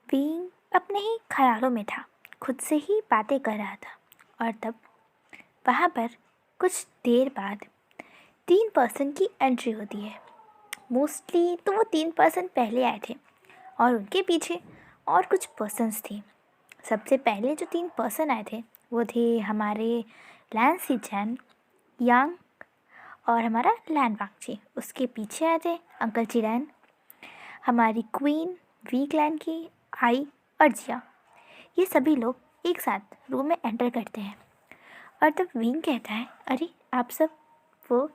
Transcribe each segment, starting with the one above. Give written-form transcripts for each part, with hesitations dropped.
Wing अपने ही ख्यालों में था, खुद से ही बातें कर रहा था। और तब वहाँ पर कुछ देर बाद 3 पर्सन की एंट्री होती है। मोस्टली तो वो 3 पर्सन पहले आए थे और उनके पीछे और कुछ पर्सन्स थे। सबसे पहले जो 3 पर्सन आए थे वो थे हमारे लैन सीचैन, यांग और हमारा लैन वांगची। उसके पीछे आए थे अंकल चिरैन, हमारी क्वीन वी क्लैन की आई और जिया। ये सभी लोग एक साथ रूम में एंटर करते हैं और तब विंग कहता है, अरे आप सब। वो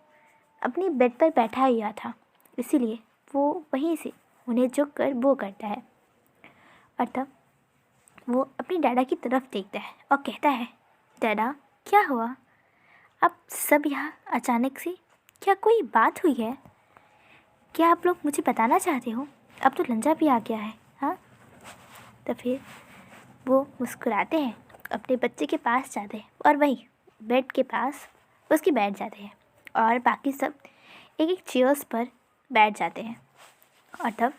अपनी बेड पर बैठा हुआ था, इसीलिए वो वहीं से उन्हें झुक कर वो करता है। और तब वो अपनी डैडा की तरफ देखता है और कहता है, डैडा क्या हुआ? आप सब यहाँ अचानक से? क्या कोई बात हुई है? क्या आप लोग मुझे बताना चाहते हो? अब तो लंजा भी आ गया है। हाँ, तो फिर वो मुस्कुराते हैं, अपने बच्चे के पास जाते हैं और वहीं बेड के पास उसकी बैठ जाते हैं और बाकी सब एक एक चेयर्स पर बैठ जाते हैं। और तब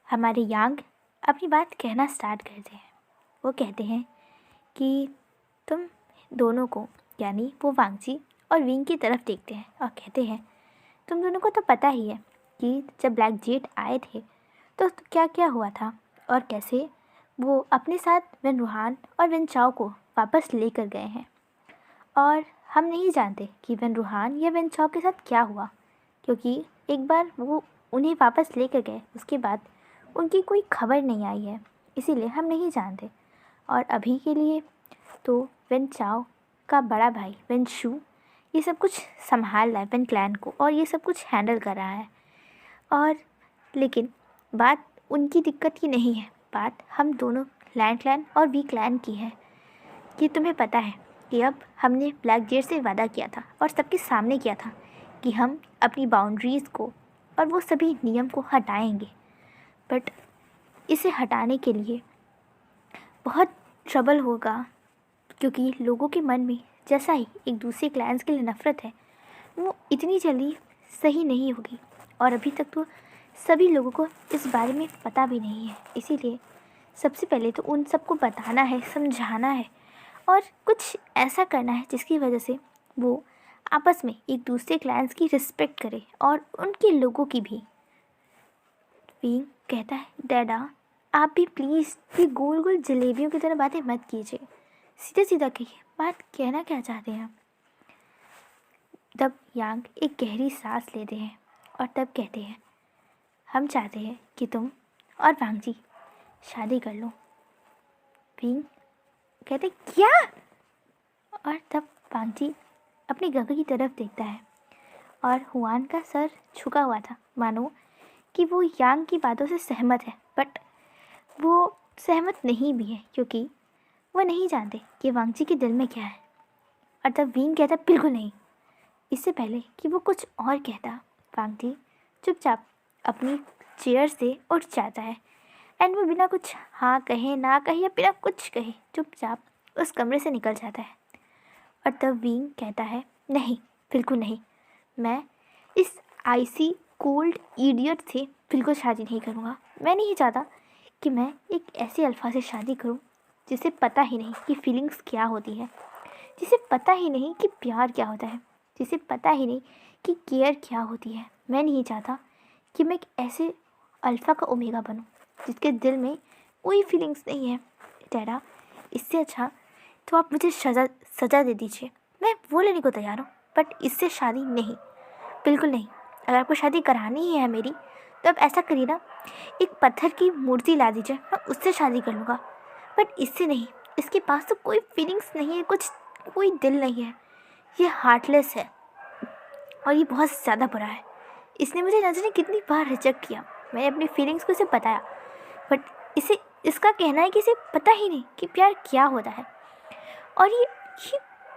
हमारे यांग अपनी बात कहना स्टार्ट करते हैं। वो कहते हैं कि तुम दोनों को, यानी वो वांगची और विंग की तरफ देखते हैं और कहते हैं, तुम दोनों को तो पता ही है कि जब ब्लैक जेट आए थे तो क्या क्या हुआ था और कैसे वो अपने साथ विन रूहान और विन चाओ को वापस लेकर गए हैं। और हम नहीं जानते कि विन रूहान या विन चाओ के साथ क्या हुआ, क्योंकि एक बार वो उन्हें वापस लेकर गए, उसके बाद उनकी कोई खबर नहीं आई है, इसीलिए हम नहीं जानते। और अभी के लिए तो विन चाओ का बड़ा भाई विन शू ये सब कुछ संभाल रहा है विन क्लैन को, और ये सब कुछ हैंडल कर रहा है। और लेकिन बात उनकी दिक्कत की नहीं है, बात हम दोनों लैन क्लैन और वी क्लैन की है। कि तुम्हें पता है कि अब हमने ब्लैक जेट से वादा किया था और सबके सामने किया था कि हम अपनी बाउंड्रीज़ को और वो सभी नियम को हटाएंगे। बट इसे हटाने के लिए बहुत ट्रबल होगा, क्योंकि लोगों के मन में जैसा ही एक दूसरे क्लैंस के लिए नफ़रत है, वो इतनी जल्दी सही नहीं होगी। और अभी तक तो सभी लोगों को इस बारे में पता भी नहीं है, इसीलिए सबसे पहले तो उन सबको बताना है, समझाना है और कुछ ऐसा करना है जिसकी वजह से वो आपस में एक दूसरे क्लैंस की रिस्पेक्ट करे और उनके लोगों की भी। विंग कहता है, डैडा आप भी प्लीज़ ये गोल गोल जलेबियों की तरह बातें मत कीजिए, सीधा सीधा कहिए, बात कहना क्या चाहते हैं। तब यांग एक गहरी सांस लेते हैं और तब कहते हैं, हम चाहते हैं कि तुम और वांगजी शादी कर लो। विंग कहते, क्या? और तब वांगजी अपने गगन की तरफ देखता है और हुआन का सर झुका हुआ था, मानो कि वो यांग की बातों से सहमत है, बट वो सहमत नहीं भी है, क्योंकि वो नहीं जानते कि वांगजी के दिल में क्या है। और तब विंग कहता, बिल्कुल नहीं। इससे पहले कि वो कुछ और कहता, वांगजी चुपचाप अपनी चेयर से उठ जाता है एंड वो बिना कुछ हाँ कहे ना कहे या बिना कुछ कहे चुपचाप उस कमरे से निकल जाता है। और तब विंग कहता है, नहीं, बिल्कुल नहीं, मैं इस आइसी कोल्ड इडियट से बिल्कुल शादी नहीं करूँगा। मैं नहीं चाहता कि मैं एक ऐसे अल्फा से शादी करूँ जिसे पता ही नहीं कि फीलिंग्स क्या होती है, जिसे पता ही नहीं कि प्यार क्या होता है, जिसे पता ही नहीं कि केयर क्या होती है। मैं नहीं चाहता कि मैं एक ऐसे अल्फ़ा का ओमेगा बनूं जिसके दिल में कोई फीलिंग्स नहीं है। डैडा, इससे अच्छा तो आप मुझे सज़ा दे दीजिए, मैं वो लेने को तैयार हूँ, बट इससे शादी नहीं, बिल्कुल नहीं। अगर आपको शादी करानी ही है मेरी, तो आप ऐसा करिए ना, एक पत्थर की मूर्ति ला दीजिए, मैं उससे शादी कर लूँगा, बट इससे नहीं। इसके पास तो कोई फीलिंग्स नहीं है, कुछ कोई दिल नहीं है, ये हार्टलेस है और ये बहुत ज़्यादा बुरा है। इसने मुझे न जाने कितनी बार रिजेक्ट किया, मैंने अपनी फीलिंग्स को इसे बताया, बट इसे इसका कहना है कि इसे पता ही नहीं कि प्यार क्या होता है। और ये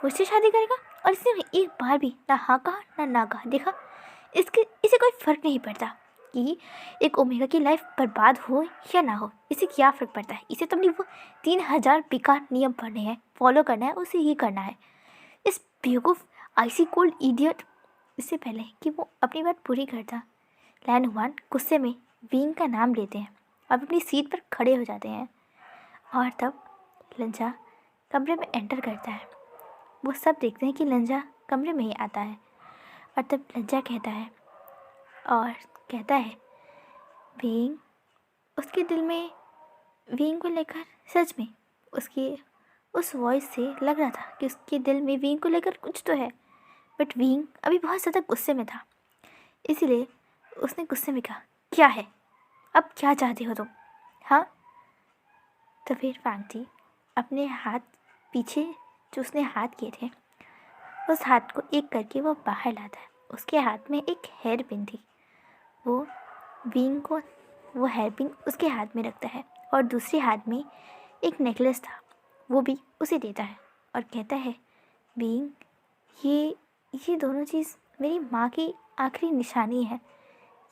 मुझसे शादी करेगा और इसने एक बार भी ना हाँ कहा ना कहा। देखा, इसे कोई फ़र्क नहीं पड़ता कि एक ओमेगा की लाइफ बर्बाद हो या ना हो, इसे क्या फ़र्क पड़ता है। इसे तो अपनी वो 3000 बेकार नियम पढ़ने हैं, फॉलो करना है, उसे ही करना है। इस बेवकूफ़ आइसी कोल्ड इडियट। इससे पहले कि वो अपनी बात पूरी करता, लैन हुआन गुस्से में विंग का नाम लेते हैं और अपनी सीट पर खड़े हो जाते हैं। और तब लंजा कमरे में एंटर करता है। वो सब देखते हैं कि लंजा कमरे में ही आता है। और तब लंजा कहता है विंग। उसके दिल में विंग को लेकर सच में उसकी उस वॉइस से लग रहा था कि उसके दिल में विंग को लेकर कुछ तो है। बट विंग अभी बहुत ज़्यादा गुस्से में था, इसीलिए उसने गुस्से में कहा, क्या है, अब क्या चाहते हो तुम? हाँ। तो फिर वांगजी अपने हाथ पीछे जो उसने हाथ किए थे उस हाथ को एक करके वो बाहर लाता है। उसके हाथ में एक हेयर पिन थी। वो विंग को वो हेयर पिन उसके हाथ में रखता है और दूसरे हाथ में एक नेकलेस था, वो भी उसे देता है और कहता है विंग, ये दोनों चीज़ मेरी माँ की आखिरी निशानी है।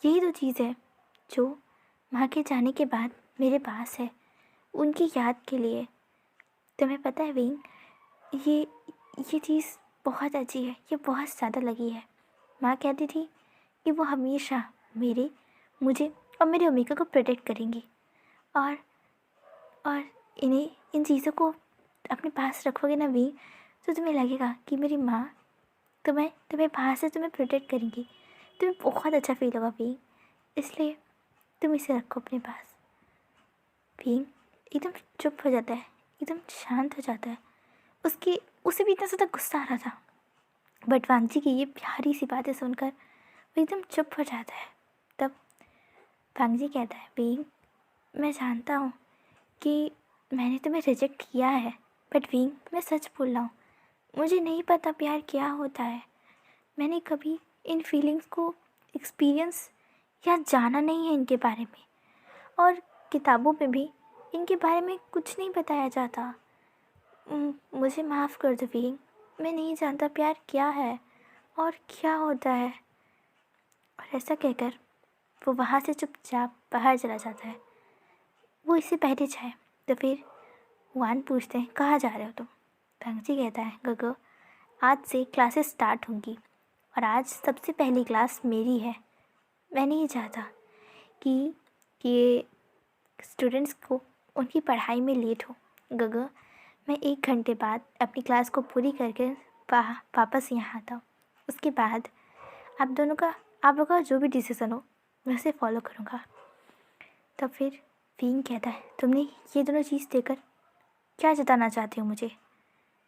यही दो चीज़ है जो माँ के जाने के बाद मेरे पास है, उनकी याद के लिए। तुम्हें पता है विंग, ये ये चीज़ बहुत अच्छी है, ये बहुत ज़्यादा लगी है। माँ कहती थी कि वो हमेशा मुझे और मेरे ओमेगा को प्रोटेक्ट करेंगी और इन चीज़ों को अपने पास रखोगे ना विंग, तो तुम्हें लगेगा कि मेरी माँ तुम्हें बाहर से तुम्हें प्रोटेक्ट करेंगी। तुम्हें बहुत अच्छा फील होगा विंग, इसलिए तुम इसे रखो अपने पास। विंग एकदम चुप हो जाता है, एकदम शांत हो जाता है। उसे भी इतना ज़्यादा गुस्सा आ रहा था, बट वांगजी की ये प्यारी सी बातें सुनकर वो एकदम चुप हो जाता है। तब वांगजी कहता है विंग, मैं जानता हूँ कि मैंने तुम्हें रिजेक्ट किया है, बट विंग मैं सच बोल रहा हूँ, मुझे नहीं पता प्यार क्या होता है। मैंने कभी इन फीलिंग्स को एक्सपीरियंस या जाना नहीं है इनके बारे में, और किताबों में भी इनके बारे में कुछ नहीं बताया जाता। मुझे माफ़ कर दो विंग, मैं नहीं जानता प्यार क्या है और क्या होता है। और ऐसा कहकर वो वहाँ से चुपचाप बाहर चला जाता है। वो इससे पहले जाए तो फिर वान पूछते हैं, कहाँ जा रहे हो तुम? वांगजी कहता है, गगो, आज से क्लासेस स्टार्ट होंगी और आज सबसे पहली क्लास मेरी है। मैं नहीं चाहता कि ये स्टूडेंट्स को उनकी पढ़ाई में लेट हो। गगो, मैं 1 घंटे बाद अपनी क्लास को पूरी करके वापस यहाँ आता हूँ। उसके बाद आप लोगों का जो भी डिसीज़न हो मैं उसे फॉलो करूँगा। तब फिर विंग कहता है, तुमने ये दोनों चीज़ देकर क्या जताना चाहते हो मुझे,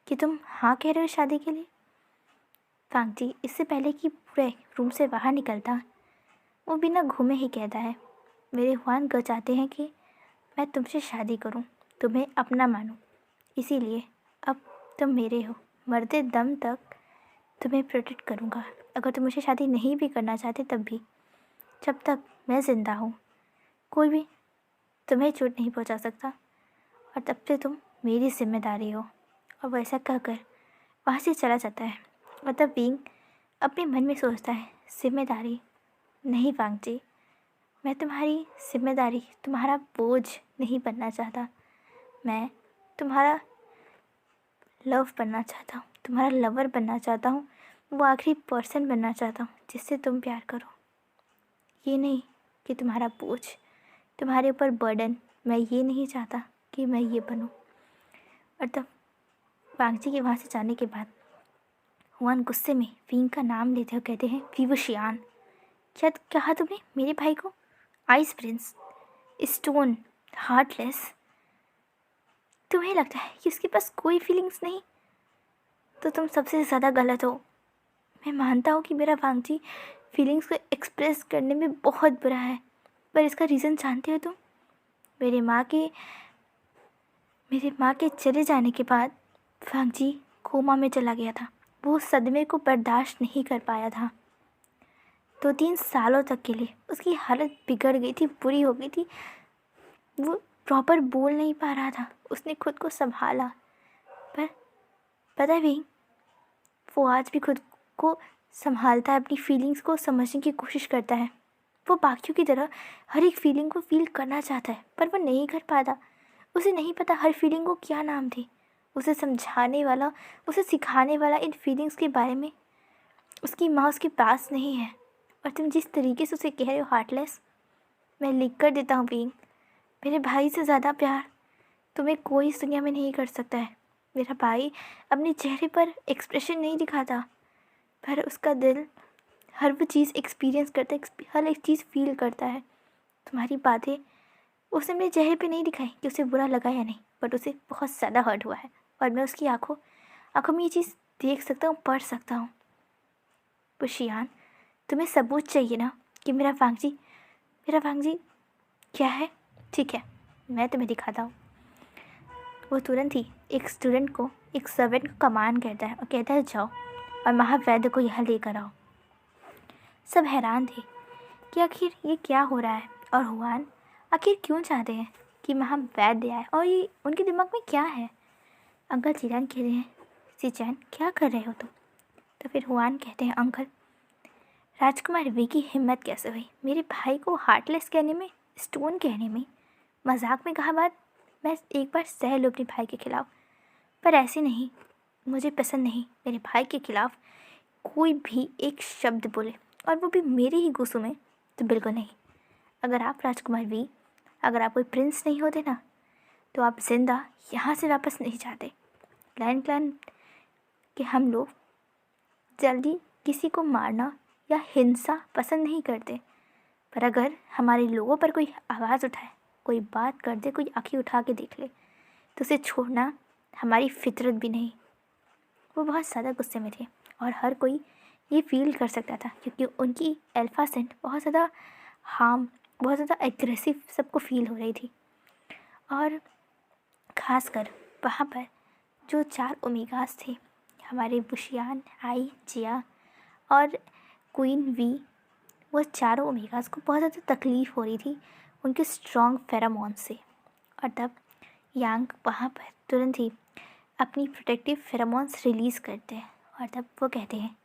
कि तुम हाँ कह रहे हो शादी के लिए? वांगजी इससे पहले कि पूरे रूम से बाहर निकलता, वो बिना घूमे ही कहता है, मेरे हुआन गो चाहते हैं कि मैं तुमसे शादी करूं, तुम्हें अपना मानूं, इसीलिए अब तुम मेरे हो। मरते दम तक तुम्हें प्रोटेक्ट करूंगा। अगर तुम मुझे शादी नहीं भी करना चाहते तब भी, जब तक मैं ज़िंदा हूँ कोई भी तुम्हें चोट नहीं पहुँचा सकता, और तब से तुम मेरी जिम्मेदारी हो। और वो ऐसा कहकर वहाँ से चला जाता है। और तब विंग अपने मन में सोचता है, जिम्मेदारी नहीं वांगजी, मैं तुम्हारी जिम्मेदारी, तुम्हारा बोझ नहीं बनना चाहता। मैं तुम्हारा लव बनना चाहता हूँ, तुम्हारा लवर बनना चाहता हूँ, वो आखिरी पर्सन बनना चाहता हूँ जिससे तुम प्यार करो। ये नहीं कि तुम्हारा बोझ, तुम्हारे ऊपर बर्डन। मैं ये नहीं चाहता कि मैं ये बनूँ। और तब वांगजी के वहाँ से जाने के बाद हुआन गुस्से में विंग का नाम लेते हुए कहते हैं, विवशियान, क्या कहा तुमने मेरे भाई को? Ice Prince, stone, heartless. तुम्हें लगता है कि उसके पास कोई फीलिंग्स नहीं? तो तुम सबसे ज़्यादा गलत हो। मैं मानता हूँ कि मेरा वांगजी फीलिंग्स को एक्सप्रेस करने में बहुत बुरा है, पर इसका रीज़न जानते हो तुम? मेरे माँ के चले जाने के बाद वांगजी कोमा में चला गया था। वो सदमे को बर्दाश्त नहीं कर पाया था। 2-3 सालों तक के लिए उसकी हालत बिगड़ गई थी, बुरी हो गई थी। वो प्रॉपर बोल नहीं पा रहा था। उसने खुद को संभाला, पर पता है भी, वो आज भी खुद को संभालता है, अपनी फीलिंग्स को समझने की कोशिश करता है। वो बाकियों की तरह हर एक फीलिंग को फील करना चाहता है, पर वो नहीं कर पाता। उसे नहीं पता हर फीलिंग को क्या नाम दे। उसे समझाने वाला, उसे सिखाने वाला इन फीलिंग्स के बारे में उसकी माँ उसके पास नहीं है। और तुम जिस तरीके से उसे कह रहे हो हार्टलेस, मैं लिख कर देता हूँ विंग, मेरे भाई से ज़्यादा प्यार तुम्हें कोई इस दुनिया में नहीं कर सकता है। मेरा भाई अपने चेहरे पर एक्सप्रेशन नहीं दिखाता, पर उसका दिल हर वो चीज़ एक्सपीरियंस करता है, हर एक चीज़ फील करता है। तुम्हारी बातें उसने मेरे चेहरे पे नहीं दिखाई कि उसे बुरा लगा या नहीं, बट उसे बहुत ज़्यादा हर्ट हुआ है और मैं उसकी आंखों आंखों में ये चीज़ देख सकता हूँ, पढ़ सकता हूँ। बुशियान, तुम्हें सबूत चाहिए ना कि मेरा वांगजी क्या है? ठीक है, मैं तुम्हें दिखाता हूँ। वो तुरंत ही एक स्टूडेंट को, एक सर्वेंट को कमांड करता है और कहता है जाओ और महावैद्य को यहाँ लेकर आओ। सब हैरान थे कि आखिर ये क्या हो रहा है और हुआन आखिर क्यों चाहते हैं कि महावैद्य आए और ये उनके दिमाग में क्या है। अंकल चिरान कह रहे हैं सिचैन क्या कर रहे हो तुम? तो फिर हुआन कहते हैं अंकल, राजकुमार वी की हिम्मत कैसे हुई मेरे भाई को हार्टलेस कहने में, स्टोन कहने में? मजाक में कहा बात, मैं एक बार सह लूँ अपने भाई के खिलाफ, पर ऐसे नहीं। मुझे पसंद नहीं मेरे भाई के खिलाफ कोई भी एक शब्द बोले, और वो भी मेरे ही गुस्सों में, तो बिल्कुल नहीं। अगर आप राजकुमार वी, अगर आप कोई प्रिंस नहीं होते ना, तो आप जिंदा यहाँ से वापस नहीं जाते। लायन क्लैन कि हम लोग जल्दी किसी को मारना या हिंसा पसंद नहीं करते, पर अगर हमारे लोगों पर कोई आवाज़ उठाए, कोई बात कर दे, कोई आँखें उठा के देख ले, तो उसे छोड़ना हमारी फितरत भी नहीं। वो बहुत ज़्यादा गुस्से में थे और हर कोई ये फील कर सकता था क्योंकि उनकी अल्फा सेंट बहुत ज़्यादा बहुत ज़्यादा एग्रेसिव सबको फील हो रही थी। और ख़ासकर वहाँ पर जो 4 ओमेगास थे, हमारे बुशियान, आई, जिया और क्वीन वी, वो चारों ओमेगास को बहुत ज़्यादा तकलीफ़ हो रही थी उनके स्ट्रॉन्ग फेरामोन से। और तब यांग वहाँ पर तुरंत ही अपनी प्रोटेक्टिव फेरामोन्स रिलीज़ करते हैं और तब वो कहते हैं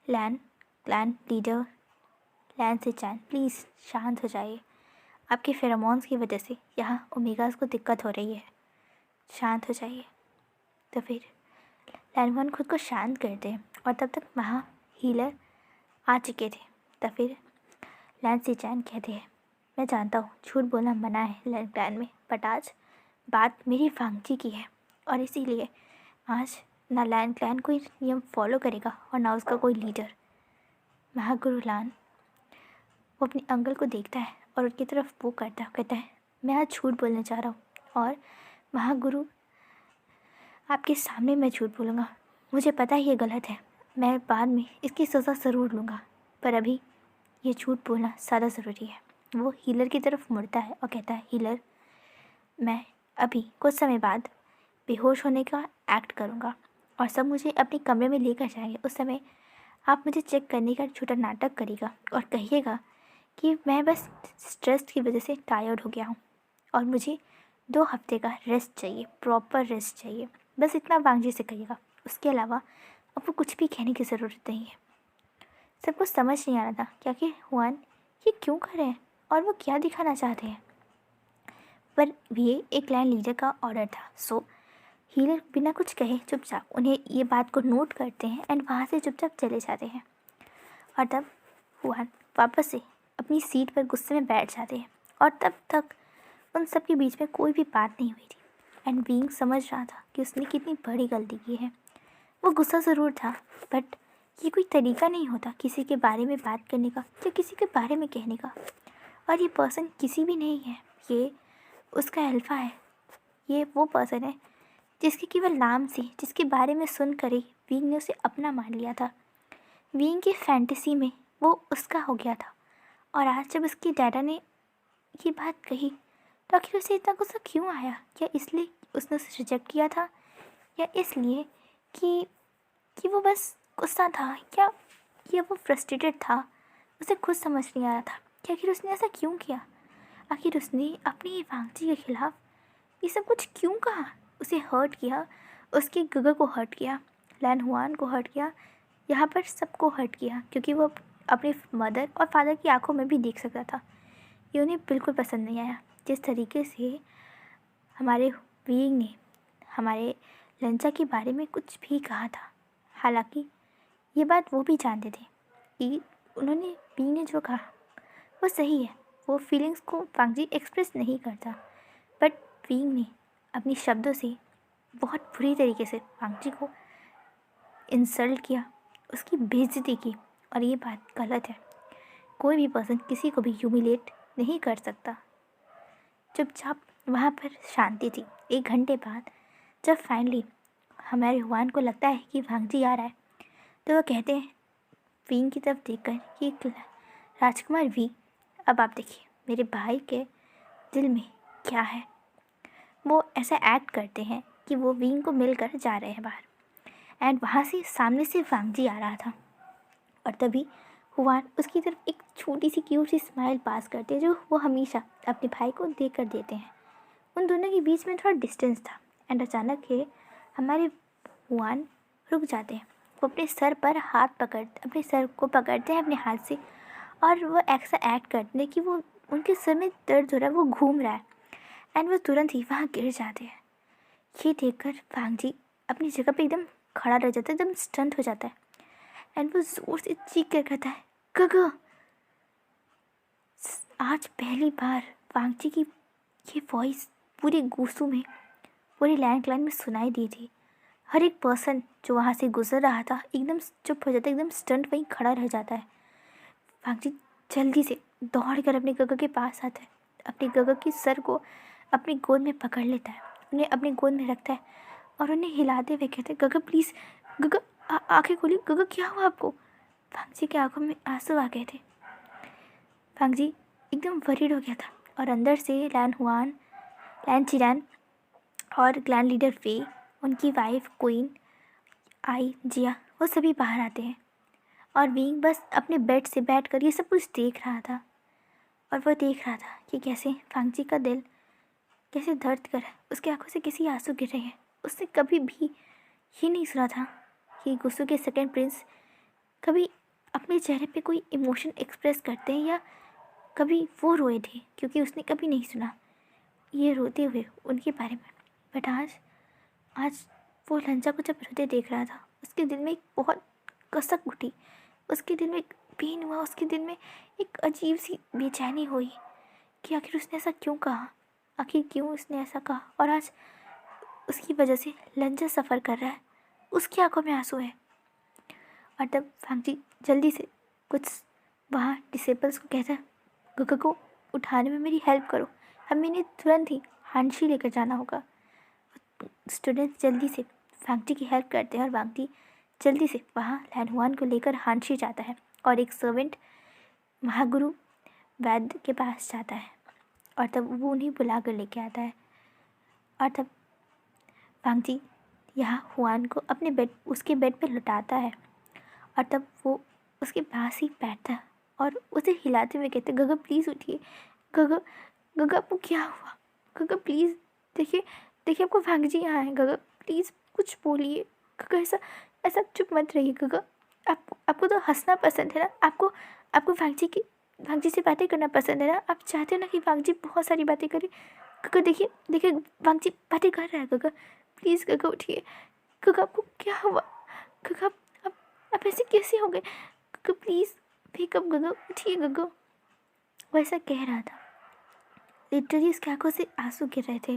क्लैन लीडर लैन सिचैन, प्लीज़ शांत हो जाइए। आपके फेरामोन्स की वजह से यहाँ ओमेगास को दिक्कत हो रही है, शांत हो जाइए। तो फिर लैनवन खुद को शांत करते हैं और तब तक वहाँ हीलर आ चुके थे। तब फिर लैन सिचैन कहते हैं मैं जानता हूँ झूठ बोलना मना है लैन क्लैन में, बट आज बात मेरी वांगजी की है और इसीलिए आज ना लैन क्लैन कोई नियम फॉलो करेगा और ना उसका कोई लीडर। महागुरु लान वो अपने अंकल को देखता है और उनकी तरफ वो करता है, कहता है मैं आज झूठ बोलने जा रहा हूँ और महागुरु आपके सामने मैं झूठ बोलूँगा। मुझे पता है ये गलत है, मैं बाद में इसकी सज़ा ज़रूर लूँगा, पर अभी ये झूठ बोलना ज़्यादा ज़रूरी है। वो हीलर की तरफ मुड़ता है और कहता है हीलर, मैं अभी कुछ समय बाद बेहोश होने का एक्ट करूँगा और सब मुझे अपने कमरे में लेकर जाएंगे। उस समय आप मुझे चेक करने का छोटा नाटक करिएगा और कहिएगा कि मैं बस स्ट्रेस की वजह से टायर्ड हो गया हूँ और मुझे 2 हफ्ते का रेस्ट चाहिए, प्रॉपर रेस्ट चाहिए। बस इतना वांगजी से कहिएगा, उसके अलावा अब वो कुछ भी कहने की ज़रूरत नहीं है। सबको समझ नहीं आ रहा था क्या कि हुआन ये क्यों कर रहे हैं और वो क्या दिखाना चाहते हैं, पर ये एक लाइन लीडर का ऑर्डर था। सो हीलर बिना कुछ कहे चुपचाप उन्हें ये बात को नोट करते हैं एंड वहाँ से चुपचाप चले जाते हैं। और तब हुआन वापस से अपनी सीट पर गुस्से में बैठ जाते हैं और तब तक उन सब के बीच में कोई भी बात नहीं हुई थी एंड बीइंग समझ रहा था कि उसने कितनी बड़ी गलती की है। वो गुस्सा ज़रूर था, बट ये कोई तरीका नहीं होता किसी के बारे में बात करने का या किसी के बारे में कहने का। और ये पर्सन किसी भी नहीं है, ये उसका अल्फा है। ये वो पर्सन है जिसके केवल नाम से, जिसके बारे में सुन कर ही बीइंग ने उसे अपना मान लिया था। बीइंग की फैंटेसी में वो उसका हो गया था और आज जब उसके डैडा ने ये बात कही तो आखिर उसे इतना गुस्सा क्यों आया? क्या इसलिए उसने उसे रिजेक्ट किया था या इसलिए कि वो बस गुस्सा था या वो फ्रस्ट्रेटेड था? उसे खुद समझ नहीं आ रहा था कि आखिर उसने ऐसा क्यों किया। आखिर उसने अपनी वांगजी के खिलाफ ये सब कुछ क्यों कहा? उसे हर्ट किया, उसके गगर को हर्ट किया, लैन हुआन को हर्ट किया, यहाँ पर सबको हर्ट किया क्योंकि वो अपने मदर और फादर की आंखों में भी देख सकता था। ये उन्हें बिल्कुल पसंद नहीं आया जिस तरीके से हमारे बीइंग ने हमारे लंचा के बारे में कुछ भी कहा था। हालांकि ये बात वो भी जानते थे कि उन्होंने बीइंग ने जो कहा वो सही है, वो फीलिंग्स को वांगजी एक्सप्रेस नहीं करता, बट विंग ने अपनी शब्दों से बहुत बुरी तरीके से वांगजी को इंसल्ट किया, उसकी बेइज्जती की। और ये बात गलत है। कोई भी पर्सन किसी को भी ह्यूमिलेट नहीं कर सकता। चुपचाप वहाँ पर शांति थी। 1 घंटे बाद जब फाइनली हमारे हुआन को लगता है कि वांगजी आ रहा है, तो वो कहते हैं विंग की तरफ देखकर कि राजकुमार वी, अब आप देखिए मेरे भाई के दिल में क्या है। वो ऐसा एक्ट करते हैं कि वो विंग को मिलकर जा रहे हैं बाहर, एंड वहाँ से सामने से वांगजी आ रहा था। और तभी हुआन उसकी तरफ एक छोटी सी क्यूट सी स्माइल पास करते हैं, जो वो हमेशा अपने भाई को देख कर देते हैं। उन दोनों के बीच में थोड़ा डिस्टेंस था, एंड अचानक से हमारे हुआन रुक जाते हैं। वो अपने सर पर अपने सर को पकड़ते हैं अपने हाथ से, और वो ऐसा एक्ट करते हैं कि वो उनके सर में दर्द हो रहा है, वो घूम रहा है, एंड वो तुरंत ही वहाँ गिर जाते हैं। ये देखकर वांगजी अपनी जगह पे एकदम खड़ा रह जाता है, एकदम स्टंट हो जाता है, एंड वो ज़ोर से चीख कर कहता है गगा। आज पहली बार वांगजी की ये वॉइस पूरे गूसू में, पूरे लैंडलाइन में सुनाई दी थी। हर एक पर्सन जो वहाँ से गुजर रहा था एकदम चुप हो जाता है, एकदम स्टंट वहीं खड़ा रह जाता है। वांगजी जल्दी से दौड़ कर अपने गगा के पास आता है, अपने गगा की सर को अपनी गोद में पकड़ लेता है, उन्हें अपनी गोद में रखता है और उन्हें हिलाते हुए कहते हैं गगा प्लीज़, गगा आंखें खोलिए, गगा क्या हुआ आपको। वांगजी की आंखों में आंसू आ गए थे। वांगजी एकदम वरीड हो गया था, और अंदर से लैन चिरान और क्लैन लीडर वे, उनकी वाइफ क्वीन आई जिया, वो सभी बाहर आते हैं। और विंग बस अपने बेड से बैठकर ये सब कुछ देख रहा था, और वो देख रहा था कि कैसे वांगजी का दिल कैसे दर्द कर रहा है, उसकी आंखों से कैसे आंसू गिर रहे हैं। उसने कभी भी ये नहीं सुना था कि गुस्सू के सेकंड प्रिंस कभी अपने चेहरे पे कोई इमोशन एक्सप्रेस करते हैं, या कभी वो रोए थे, क्योंकि उसने कभी नहीं सुना ये रोते हुए उनके बारे में। बट आज वो लंजा को जब रोते देख रहा था, उसके दिल में एक बहुत कसक उठी, उसके दिल में एक पेन हुआ, उसके दिल में एक अजीब सी बेचैनी हुई कि आखिर उसने ऐसा क्यों कहा, आखिर क्यों उसने ऐसा कहा। और आज उसकी वजह से लंजा सफ़र कर रहा है, उसकी आंखों में आंसू है। और तब वांगजी जल्दी से कुछ वहाँ डिसेबल्स को कहता है गगा को उठाने में मेरी हेल्प करो, हमें इन्हें तुरंत ही हांशी लेकर जाना होगा। स्टूडेंट्स जल्दी से वांगजी की हेल्प करते हैं, और वांगजी जल्दी से वहाँ लैनहुआन को लेकर हांशी जाता है, और एक सर्वेंट महागुरु वैद्य के पास जाता है, और तब वो उन्हें बुला कर लेके आता है। और तब वांगजी यहाँ हुआन को उसके बेड पे लुटाता है, और तब वो उसके पास ही बैठता है और उसे हिलाते हुए कहते गगा प्लीज़ उठिए, गगा गगा आपको क्या हुआ, गगा प्लीज़ देखिए देखिए आपको वांगजी यहाँ है, गगा प्लीज़ कुछ बोलिए, गगा ऐसा ऐसा चुप मत रहिए गगा, आपको तो हंसना पसंद है ना, आपको वांगजी से बातें करना पसंद है ना, आप चाहते हो ना कि वांगजी बहुत सारी बातें करे। गगा देखिए देखिए वांगजी बातें कर रहा है, गगा प्लीज़ गगा उठिए, गगा आपको क्या हुआ, गगा आप ऐसे कैसे हो गए, गगा प्लीज़ वेकअप, गगा उठिए गगा। वो ऐसा कह रहा था, लिटरली उसकी आंखों से आंसू गिर रहे थे।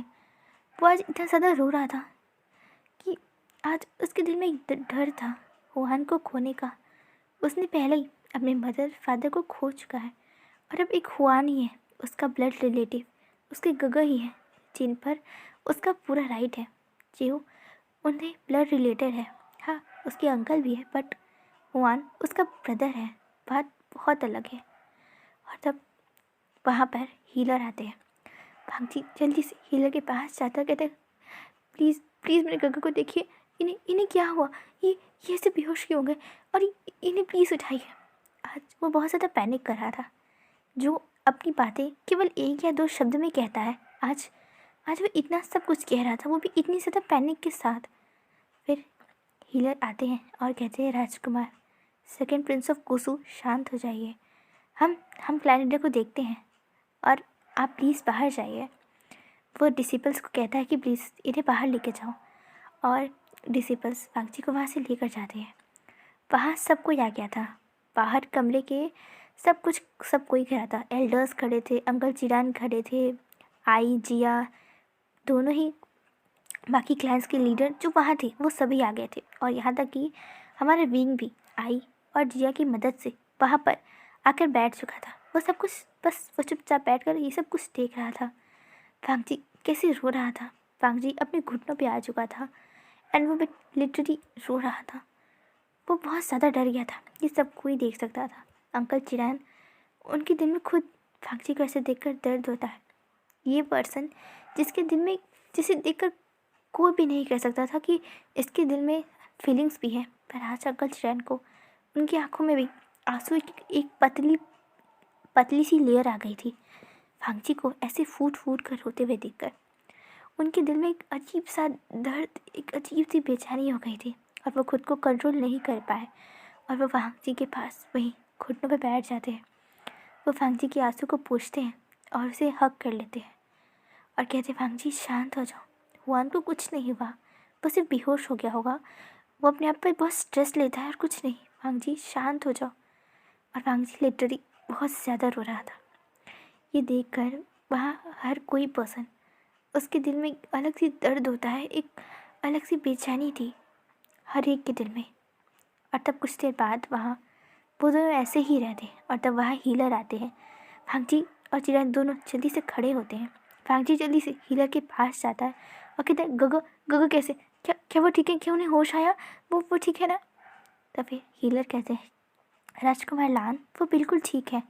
वो आज इतना ज़्यादा रो रहा था कि आज उसके दिल में एक डर था हुआन को खोने का। उसने पहले ही अपने मदर फादर को खो चुका है, और अब एक हुआन ही है उसका ब्लड रिलेटिव, उसके गगा ही है जिन पर उसका पूरा राइट है, जो उन्हें ब्लड रिलेटेड है। हाँ उसके अंकल भी है, बट हुआन उसका ब्रदर है, बात बहुत अलग है। और तब वहाँ पर हीलर आते हैं। वांगजी जल्दी से हीलर के पास जाता, कहते प्लीज़ प्लीज़ मेरे गगा को देखिए, इन्हें क्या हुआ, ये ऐसे बेहोश क्यों हो गए, और इन्हें प्लीज़ उठाइए। आज वो बहुत ज़्यादा पैनिक कर रहा था, जो अपनी बातें केवल 1 या 2 शब्द में कहता है, आज वो इतना सब कुछ कह रहा था, वो भी इतनी ज़्यादा पैनिक के साथ। फिर हीलर आते हैं और कहते हैं राजकुमार सेकंड प्रिंस ऑफ गुसू शांत हो जाइए, हम क्लैरिडा को देखते हैं, और आप प्लीज़ बाहर जाइए। वो डिसिपल्स को कहता है कि प्लीज़ इन्हें बाहर लेके जाओ, और डिसिपल्स वांगजी को वहाँ से लेकर जाते हैं। वहाँ सब कोई आ गया था, बाहर कमरे के सब कोई खड़ा था। एल्डर्स खड़े थे, अंकल चिरान खड़े थे, आई जिया, दोनों ही बाकी क्लास के लीडर जो वहाँ थे वो सभी आ गए थे। और यहाँ तक कि हमारा विंग भी आई और जिया की मदद से वहाँ पर आकर बैठ चुका था। वो सब कुछ बस वो चुपचाप बैठ कर ये सब कुछ देख रहा था। फांगजी कैसे रो रहा था। फांगजी अपने घुटनों पे आ चुका था एंड वो लिटरली रो रहा था। वो बहुत ज़्यादा डर गया था। ये सब कोई देख सकता था। अंकल चिरान, उनके दिल में खुद फांगजी को ऐसे देखकर दर्द होता है। ये पर्सन जिसके दिल में, जिसे देखकर कोई भी नहीं कह सकता था कि इसके दिल में फीलिंग्स भी है, पर आज अंकल चिरान को उनकी आंखों में भी आंसू की एक पतली पतली सी लेयर आ गई थी। फांगजी को ऐसे फूट फूट कर रोते हुए देखकर उनके दिल में एक अजीब सा दर्द, एक अजीब सी बेचैनी हो गई थी और वो खुद को कंट्रोल नहीं कर पाए और वो फांगजी के पास वहीं घुटनों पे बैठ जाते हैं। वो फांगजी के आंसू को पोंछते हैं और उसे हग कर लेते हैं और कहते हैं, फांगजी शांत हो जाओ, हुआन को कुछ नहीं हुआ, वो सिर्फ बेहोश हो गया होगा, वो अपने आप पर बहुत स्ट्रेस लेता है और कुछ नहीं, फांगजी शांत हो जाओ। और फांगजी लिटरली बहुत ज़्यादा रो रहा था। ये देखकर वहाँ हर कोई पर्सन, उसके दिल में एक अलग सी दर्द होता है, एक अलग सी बेचैनी थी हर एक के दिल में। और तब कुछ देर बाद वहाँ वो दोनों ऐसे ही रहते हैं और तब वहाँ हीलर आते हैं। फांगजी और चिरान दोनों जल्दी से खड़े होते हैं। फांगजी जल्दी से हीलर के पास जाता है और कहता है, गगो गगो कैसे, क्या क्या वो ठीक है, क्या उन्हें होश आया, वो ठीक है ना। तब फिर हीलर कहते हैं, राजकुमार लान वो बिल्कुल ठीक है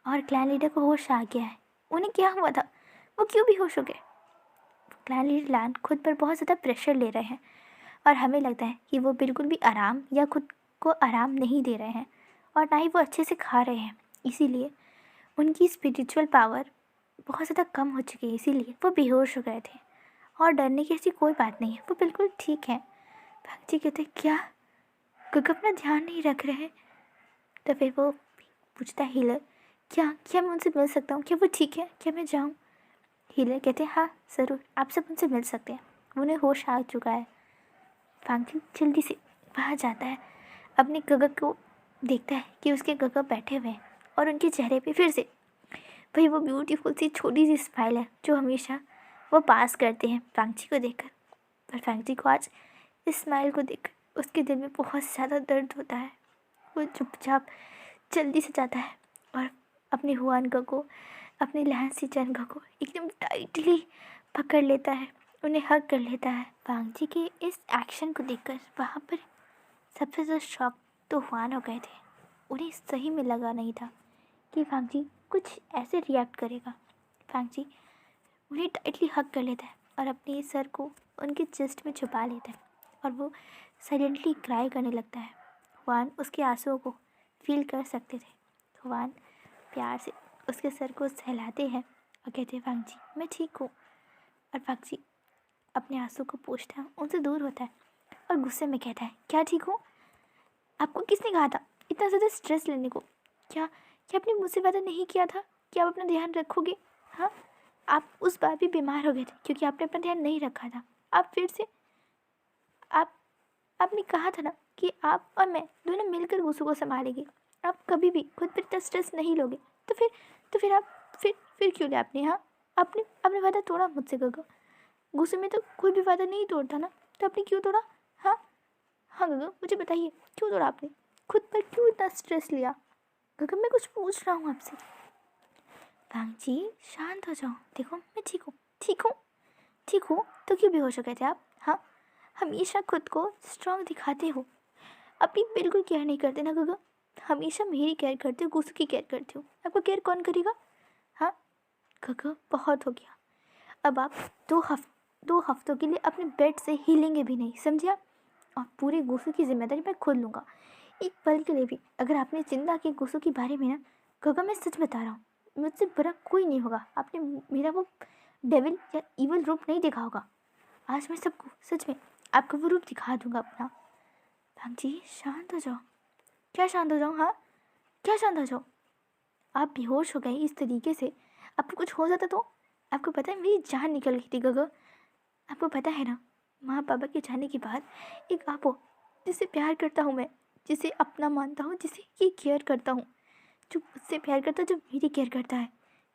और क्लैन लीडर को होश आ गया है। उन्हें क्या हुआ था, वो क्यों बेहोश हो गए। क्लैन लीडर लान खुद पर बहुत ज़्यादा प्रेशर ले रहे हैं और हमें लगता है कि वो बिल्कुल भी आराम या खुद को आराम नहीं दे रहे हैं और ना ही वो अच्छे से खा रहे हैं। इसीलिए उनकी स्पिरिचुअल पावर बहुत ज़्यादा कम हो चुकी है, इसीलिए वो बेहोश हो गए थे। और डरने की ऐसी कोई बात नहीं है, वो बिल्कुल ठीक है। भक्ति कहते, क्या गग अपना ध्यान नहीं रख रहे हैं। तो फिर वो पूछता है, हीलर क्या क्या मैं उनसे मिल सकता हूँ, क्या वो ठीक है, क्या मैं जाऊँ। हीलर कहते हैं, हाँ ज़रूर, आप सब उनसे मिल सकते हैं, उन्हें होश आ चुका है। फांगजी जल्दी से वहाँ जाता है, अपने गग को देखता है कि उसके गग बैठे हुए हैं और उनके चेहरे पे फिर से भाई वो ब्यूटीफुल सी छोटी सी स्माइल है जो हमेशा वो पास करते हैं फांगजी को देखकर। पर फांगजी को आज इस स्माइल को देखकर उसके दिल में बहुत ज़्यादा दर्द होता है। वो चुपचाप जल्दी से जाता है और अपने हुआन गग को, अपने लहन सी चैन गग को एकदम टाइटली पकड़ लेता है, उन्हें हग कर लेता है। फांगजी के इस एक्शन को देखकर वहाँ पर सबसे ज़्यादा शॉक तो हुआन हो गए थे। उन्हें सही में लगा नहीं था कि फांगजी कुछ ऐसे रिएक्ट करेगा। फांगजी उन्हें टाइटली हग कर लेता है और अपने सर को उनके चेस्ट में छुपा लेता है और वो साइलेंटली क्राई करने लगता है। हुआन उसके आंसुओं को फील कर सकते थे। हुआन प्यार से उसके सर को सहलाते हैं और कहते हैं, फांगजी मैं ठीक हूँ। और फांगजी अपने आंसू को पोंछता है, उनसे दूर होता है और गुस्से में कहता है, क्या ठीक हूँ, आपको किसने कहा था इतना ज़्यादा स्ट्रेस लेने को। क्या क्या आपने मुझसे वादा नहीं किया था कि आप अपना ध्यान रखोगे। हाँ, आप उस बार भी बीमार हो गए थे क्योंकि आपने अपना ध्यान नहीं रखा था। आप फिर से आपने कहा था ना कि आप और मैं दोनों मिलकर गुस्सों को संभालेंगे। आप कभी भी खुद पर इतना स्ट्रेस नहीं लोगे। तो फिर आप फिर क्यों लिया आपने। हाँ, आपने वादा तोड़ा मुझसे गगा। गुस्से में तो कोई भी वादा नहीं तोड़ता ना, तो आपने क्यों तोड़ा। हाँ हाँ गगा, मुझे बताइए क्यों तोड़ा आपने, खुद पर क्यों इतना स्ट्रेस लिया। गगा मैं कुछ पूछ रहा हूँ आपसे। फांगजी शांत हो जाओ, देखो मैं ठीक हूँ। ठीक हूँ तो क्यों बेहोश हो गए थे आप। हाँ, हमेशा खुद को स्ट्रांग दिखाते हो, अपनी बिल्कुल केयर नहीं करते ना गगा। हमेशा मेरी केयर करते हो, गुस्से की केयर करते हो, आपको केयर कौन करेगा। हाँ गगा बहुत हो गया, अब आप 2 हफ्तों के लिए अपने बेड से हिलेंगे भी नहीं, समझे आप। और पूरे गुस्से की जिम्मेदारी मैं खुद लूँगा, एक पल के लिए भी अगर आपने चिंता की गुस्सों के बारे में ना। गगा मैं सच बता रहा हूँ, मुझसे बुरा कोई नहीं होगा। आपने मेरा वो डेविल या इवल रूप नहीं देखा होगा। आज मैं सबको सच में आपका वो रूप दिखा दूंगा अपना। फांगजी शांत हो जाओ। क्या शांत हो जाऊँ। हाँ, क्या शांत हो जाओ। आप बेहोश हो गए इस तरीके से, आपको कुछ हो जाता तो। आपको पता है मेरी जान निकल गई थी गगा। आपको पता है ना, माँ पापा के जाने के बाद एक आप हो जिसे प्यार करता हूँ मैं, जिसे अपना मानता हूँ, जिसे ये केयर करता हूँ, जो मुझसे प्यार करता है, जो मेरी केयर करता है।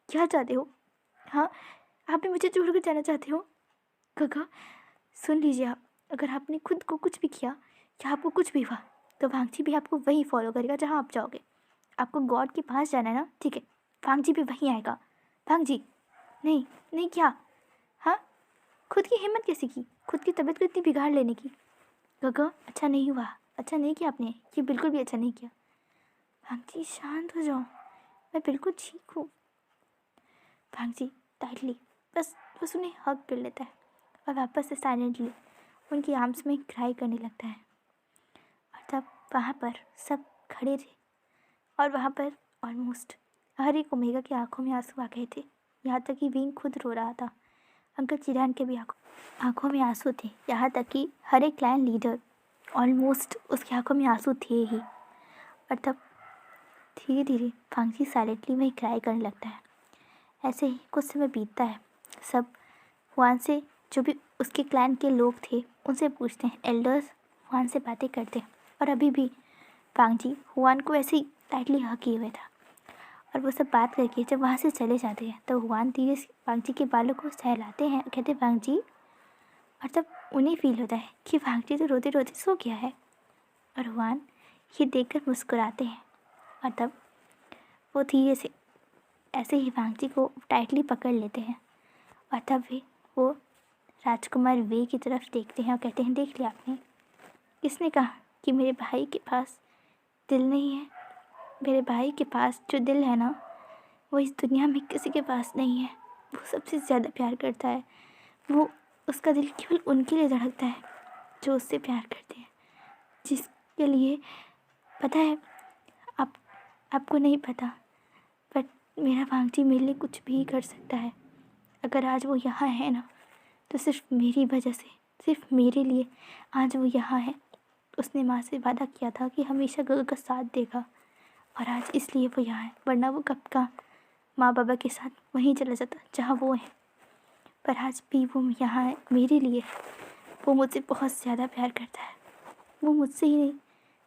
क्या चाहते हो? हाँ, आप भी मुझे छोड़ कर जाना चाहते हो? काका, सुन लीजिए आप, अगर आपने खुद को कुछ भी किया या आपको कुछ भी हुआ तो वांगजी भी आपको वही फॉलो करेगा जहाँ आप जाओगे। आपको गॉड के पास जाना है ना, ठीक है, वांगजी भी वहीं आएगा। वांगजी, नहीं नहीं, क्या? हाँ, खुद की हिम्मत कैसे की, खुद की तबीयत को इतनी बिगाड़ लेने की? काका, अच्छा नहीं हुआ, अच्छा नहीं किया आपने, ये बिल्कुल भी अच्छा नहीं किया। वांगजी शांत हो जाओ, मैं बिल्कुल ठीक हूँ। वांगजी टाइटली बस उन्हें हग कर लेता है और वापस से साइलेंटली उनकी आर्म्स में क्राई करने लगता है। और तब वहाँ पर सब खड़े थे और वहाँ पर ऑलमोस्ट हर एक ओमेगा की आंखों में आंसू आ गए थे, यहाँ तक कि विंग खुद रो रहा था। अंकल चिरान के भी आंखों में आंसू थे, यहाँ तक कि हर एक क्लैन लीडर ऑलमोस्ट उसकी आंखों में आंसू थे ही। और तब धीरे धीरे वांगजी साइलेंटली वही क्राई करने लगता है। ऐसे ही कुछ समय बीतता है। सब हुआन से, जो भी उसके क्लैन के लोग थे, उनसे पूछते हैं, एल्डर्स हुआन से बातें करते हैं। और अभी भी वांगजी हुआन को ऐसे ही टाइटली हग किए हुए था। और वो सब बात करके जब वहाँ से चले जाते हैं तो हुआन धीरे से वांगजी के बालों को सहलाते हैं, कहते वांगजी। और तब उन्हें फील होता है कि वांगजी तो रोते रोते सो गया है। और हुआन ये देखकर मुस्कुराते हैं। और तब वो धीरे से ऐसे ही वांगजी को टाइटली पकड़ लेते हैं। और तब भी वो राजकुमार वे की तरफ देखते हैं और कहते हैं, देख लिया आपने, किसने कहा कि मेरे भाई के पास दिल नहीं है? मेरे भाई के पास जो दिल है ना, वो इस दुनिया में किसी के पास नहीं है। वो सबसे ज़्यादा प्यार करता है। वो, उसका दिल केवल उनके लिए धड़कता है जो उससे प्यार करते हैं, जिसके लिए, पता है, आप आपको नहीं पता, बट मेरा वांगजी मेरे लिए कुछ भी कर सकता है। अगर आज वो यहाँ है ना, तो सिर्फ मेरी वजह से, सिर्फ मेरे लिए आज वो यहाँ है। उसने माँ से वादा किया था कि हमेशा गगन का साथ देगा, और आज इसलिए वो यहाँ है, वरना वो कब का माँ बाबा के साथ वहीं चला जाता जहाँ वो है। पर आज भी वो यहाँ है मेरे लिए। वो मुझसे बहुत ज़्यादा प्यार करता है। वो मुझसे ही नहीं,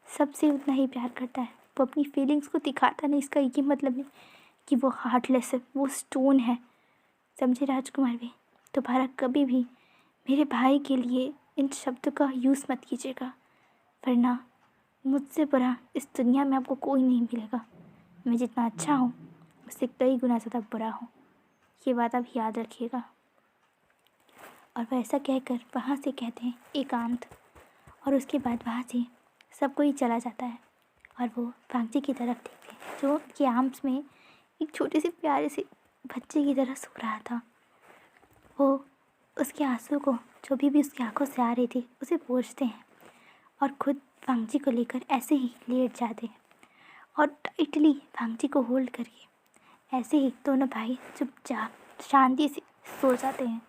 सबसे उतना ही प्यार करता है। वो अपनी फीलिंग्स को दिखाता नहीं, इसका ये मतलब नहीं कि वो हार्टलेस है, वो स्टोन है। समझे राजकुमार भी? दोबारा कभी भी मेरे भाई के लिए इन शब्दों का यूज़ मत कीजिएगा, वरना मुझसे बुरा इस दुनिया में आपको कोई नहीं मिलेगा। मैं जितना अच्छा हूँ उससे कई गुना ज़्यादा बुरा हूँ, ये बात आप याद रखिएगा। और वह ऐसा कहकर वहाँ से कहते हैं एकांत। और उसके बाद वहाँ से सब कोई चला जाता है और वो वांगजी की तरफ देखते हैं, जो उनके आर्म्स में एक छोटे से प्यारे से बच्चे की तरह सो रहा था। वो उसके आंसू को, जो भी उसकी आंखों से आ रही थी, उसे पोंछते हैं और खुद वांगजी को लेकर ऐसे ही लेट जाते हैं और टाइटली वांगजी को होल्ड करके ऐसे ही दोनों भाई चुपचाप शांति से सो जाते हैं।